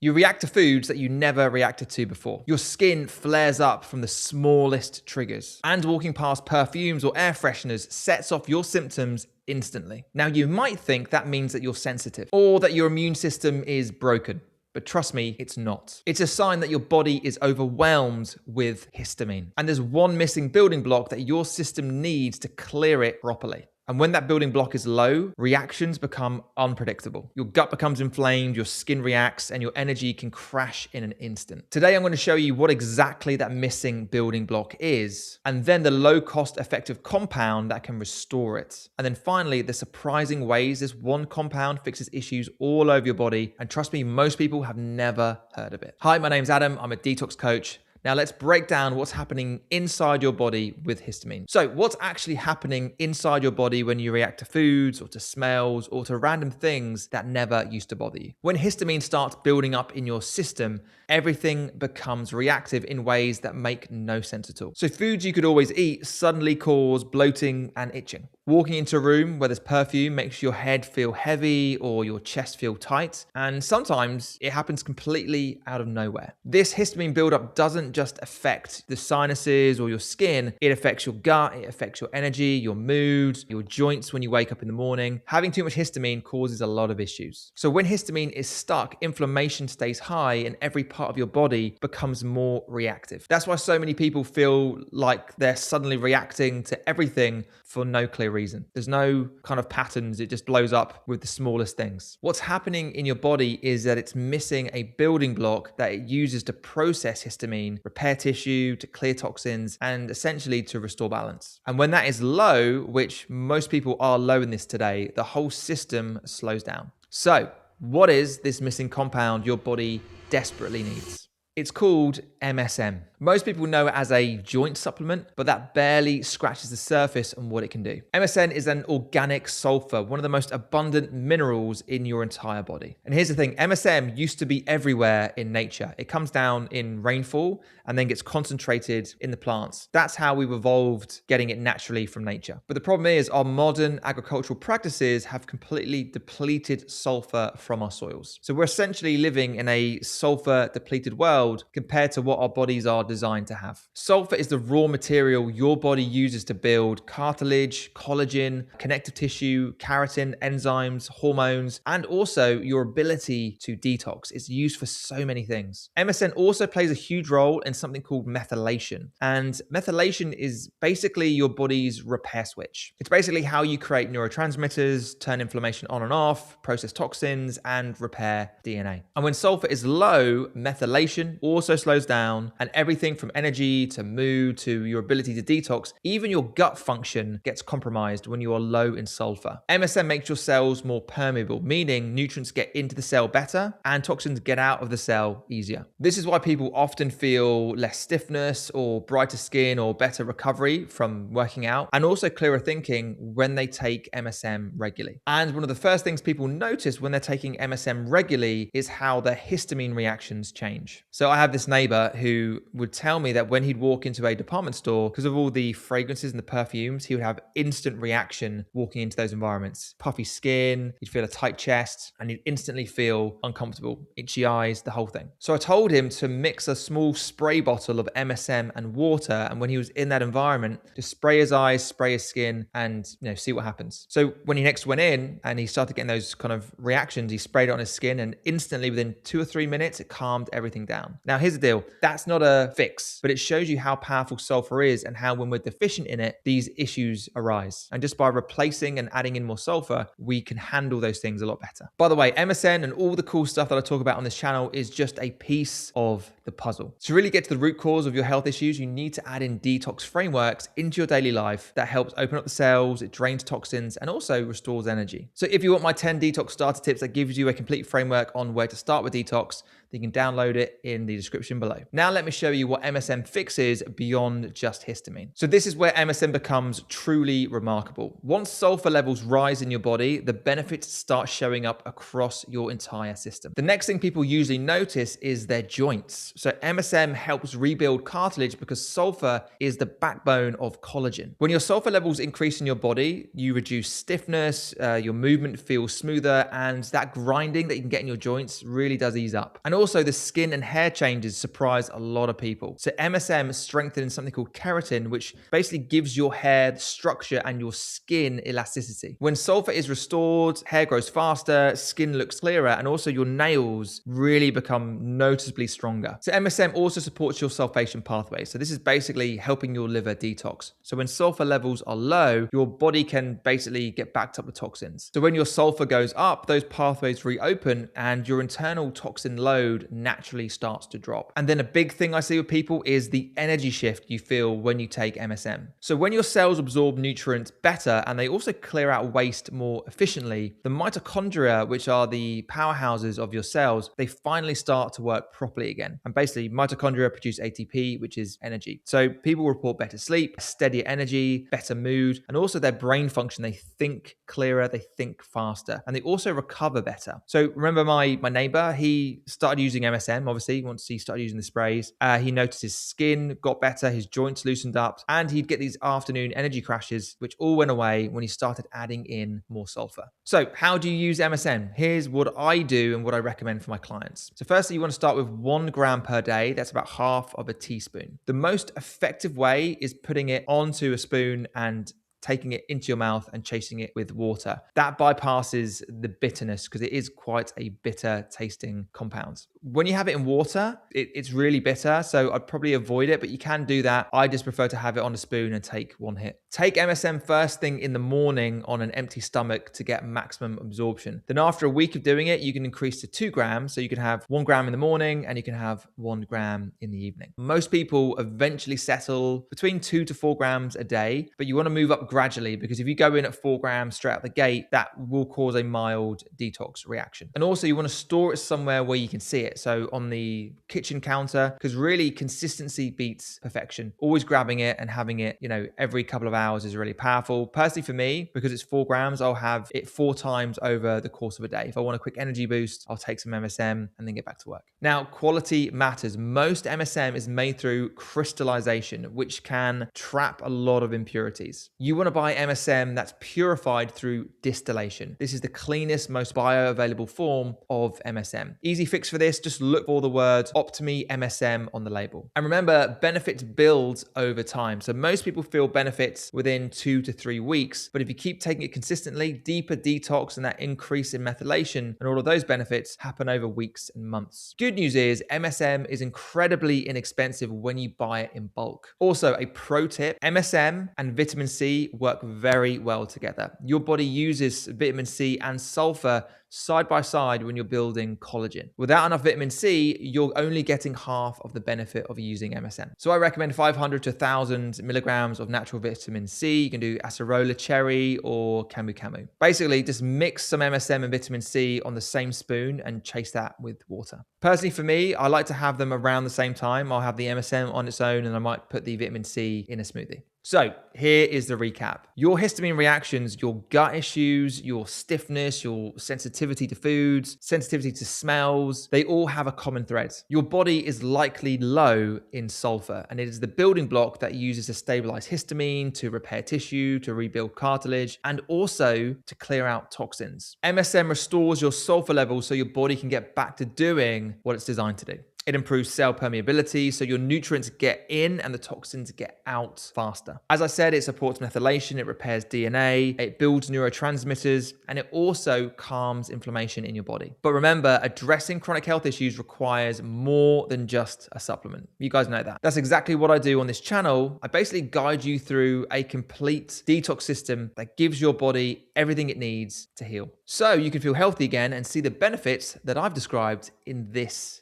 You react to foods that you never reacted to before. Your skin flares up from the smallest triggers. And walking past perfumes or air fresheners sets off your symptoms instantly. Now, you might think that means that you're sensitive or that your immune system is broken. But trust me, it's not. It's a sign that your body is overwhelmed with histamine. And there's one missing building block that your system needs to clear it properly. And when that building block is low, reactions become unpredictable. Your gut becomes inflamed, your skin reacts, and your energy can crash in an instant. Today, I'm going to show you what exactly that missing building block is, and then the low-cost effective compound that can restore it. And then finally, the surprising ways this one compound fixes issues all over your body. And trust me, most people have never heard of it. Hi, my name's Adam. I'm a detox coach. Now let's break down what's happening inside your body with histamine. So what's actually happening inside your body when you react to foods or to smells or to random things that never used to bother you? When histamine starts building up in your system, everything becomes reactive in ways that make no sense at all. So foods you could always eat suddenly cause bloating and itching. Walking into a room where there's perfume makes your head feel heavy or your chest feel tight. And sometimes it happens completely out of nowhere. This histamine buildup doesn't just affect the sinuses or your skin. It affects your gut, it affects your energy, your mood, your joints when you wake up in the morning. Having too much histamine causes a lot of issues. So when histamine is stuck, inflammation stays high and every part of your body becomes more reactive. That's why so many people feel like they're suddenly reacting to everything for no clear reason. There's no kind of patterns. It just blows up with the smallest things. What's happening in your body is that it's missing a building block that it uses to process histamine, repair tissue, to clear toxins, and essentially to restore balance. And when that is low, which most people are low in this today, the whole system slows down. So what is this missing compound your body desperately needs? It's called MSM. Most people know it as a joint supplement, but that barely scratches the surface on what it can do. MSM is an organic sulfur, one of the most abundant minerals in your entire body. And here's the thing, MSM used to be everywhere in nature. It comes down in rainfall and then gets concentrated in the plants. That's how we've evolved getting it naturally from nature. But the problem is our modern agricultural practices have completely depleted sulfur from our soils. So we're essentially living in a sulfur depleted world compared to what our bodies are designed to have. Sulfur is the raw material your body uses to build cartilage, collagen, connective tissue, keratin, enzymes, hormones, and also your ability to detox. It's used for so many things. MSM also plays a huge role in something called methylation. And methylation is basically your body's repair switch. It's basically how you create neurotransmitters, turn inflammation on and off, process toxins, and repair DNA. And when sulfur is low, methylation also slows down, and everything from energy to mood to your ability to detox, even your gut function gets compromised when you are low in sulfur. MSM makes your cells more permeable, meaning nutrients get into the cell better and toxins get out of the cell easier. This is why people often feel less stiffness or brighter skin or better recovery from working out, and also clearer thinking when they take MSM regularly. And one of the first things people notice when they're taking MSM regularly is how their histamine reactions change. So I have this neighbor who would tell me that when he'd walk into a department store, because of all the fragrances and the perfumes, he would have instant reaction walking into those environments. Puffy skin, he'd feel a tight chest, and he'd instantly feel uncomfortable, itchy eyes, the whole thing. So I told him to mix a small spray bottle of MSM and water, and when he was in that environment, just spray his eyes, spray his skin, and see what happens. So when he next went in and he started getting those kind of reactions, he sprayed it on his skin, and instantly within 2 or 3 minutes, it calmed everything down. Now here's the deal, that's not a fix, but it shows you how powerful sulfur is and how when we're deficient in it, these issues arise. And just by replacing and adding in more sulfur, we can handle those things a lot better. By the way, MSM and all the cool stuff that I talk about on this channel is just a piece of the puzzle. To really get to the root cause of your health issues, you need to add in detox frameworks into your daily life that helps open up the cells, it drains toxins, and also restores energy. So if you want my 10 detox starter tips that gives you a complete framework on where to start with detox, then you can download it in the description below. Now let me show you what MSM fixes beyond just histamine. So this is where MSM becomes truly remarkable. Once sulfur levels rise in your body, the benefits start showing up across your entire system. The next thing people usually notice is their joints. So MSM helps rebuild cartilage because sulfur is the backbone of collagen. When your sulfur levels increase in your body, you reduce stiffness, your movement feels smoother, and that grinding that you can get in your joints really does ease up. And also the skin and hair changes surprise a lot of people. So MSM strengthens something called keratin, which basically gives your hair structure and your skin elasticity. When sulfur is restored, hair grows faster, skin looks clearer, and also your nails really become noticeably stronger. So MSM also supports your sulfation pathway. So this is basically helping your liver detox. So when sulfur levels are low, your body can basically get backed up with toxins. So when your sulfur goes up, those pathways reopen and your internal toxin load naturally starts to drop. And then a big thing I see with people is the energy shift you feel when you take MSM. So when your cells absorb nutrients better and they also clear out waste more efficiently, the mitochondria, which are the powerhouses of your cells, they finally start to work properly again. And basically, mitochondria produce ATP, which is energy. So people report better sleep, steadier energy, better mood, and also their brain function. They think clearer, they think faster, and they also recover better. So remember my neighbor, he started using MSM, obviously, once he started using the sprays. He noticed his skin got better, his joints loosened up, and he'd get these afternoon energy crashes, which all went away when he started adding in more sulfur. So how do you use MSM? Here's what I do and what I recommend for my clients. So firstly, you want to start with 1 gram per day. That's about half of a teaspoon. The most effective way is putting it onto a spoon and taking it into your mouth and chasing it with water. That bypasses the bitterness because it is quite a bitter tasting compound. When you have it in water, it's really bitter, so I'd probably avoid it, but you can do that. I just prefer to have it on a spoon and take one hit. Take MSM first thing in the morning on an empty stomach to get maximum absorption. Then after a week of doing it, you can increase to 2 grams. So you can have 1 gram in the morning and you can have 1 gram in the evening. Most people eventually settle between 2 to 4 grams a day, but you want to move up gradually because if you go in at 4 grams straight out the gate, that will cause a mild detox reaction. And also you want to store it somewhere where you can see it. So on the kitchen counter, because really consistency beats perfection. Always grabbing it and having it, every couple of hours is really powerful. Personally for me, because it's 4 grams, I'll have it 4 times over the course of a day. If I want a quick energy boost, I'll take some MSM and then get back to work. Now, quality matters. Most MSM is made through crystallization, which can trap a lot of impurities. You want to buy MSM that's purified through distillation. This is the cleanest, most bioavailable form of MSM. Easy fix for this, just look for the word Optimi MSM on the label. And remember, benefits build over time. So most people feel benefits within 2 to 3 weeks, but if you keep taking it consistently, deeper detox and that increase in methylation and all of those benefits happen over weeks and months. Good news is MSM is incredibly inexpensive when you buy it in bulk. Also, a pro tip, MSM and vitamin C work very well together. Your body uses vitamin C and sulfur side by side when you're building collagen. Without enough vitamin C, you're only getting half of the benefit of using MSM. So I recommend 500 to 1,000 milligrams of natural vitamin C. You can do acerola cherry or camu camu. Basically, just mix some MSM and vitamin C on the same spoon and chase that with water. Personally, for me, I like to have them around the same time. I'll have the MSM on its own and I might put the vitamin C in a smoothie. So here is the recap. Your histamine reactions, your gut issues, your stiffness, your sensitivity to foods, sensitivity to smells, they all have a common thread. Your body is likely low in sulfur, and it is the building block that uses to stabilize histamine, to repair tissue, to rebuild cartilage, and also to clear out toxins. MSM restores your sulfur levels so your body can get back to doing what it's designed to do. It improves cell permeability, so your nutrients get in and the toxins get out faster. As I said, it supports methylation, it repairs DNA, it builds neurotransmitters, and it also calms inflammation in your body. But remember, addressing chronic health issues requires more than just a supplement. You guys know that. That's exactly what I do on this channel. I basically guide you through a complete detox system that gives your body everything it needs to heal. So you can feel healthy again and see the benefits that I've described in this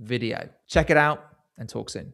video. Check it out and talk soon.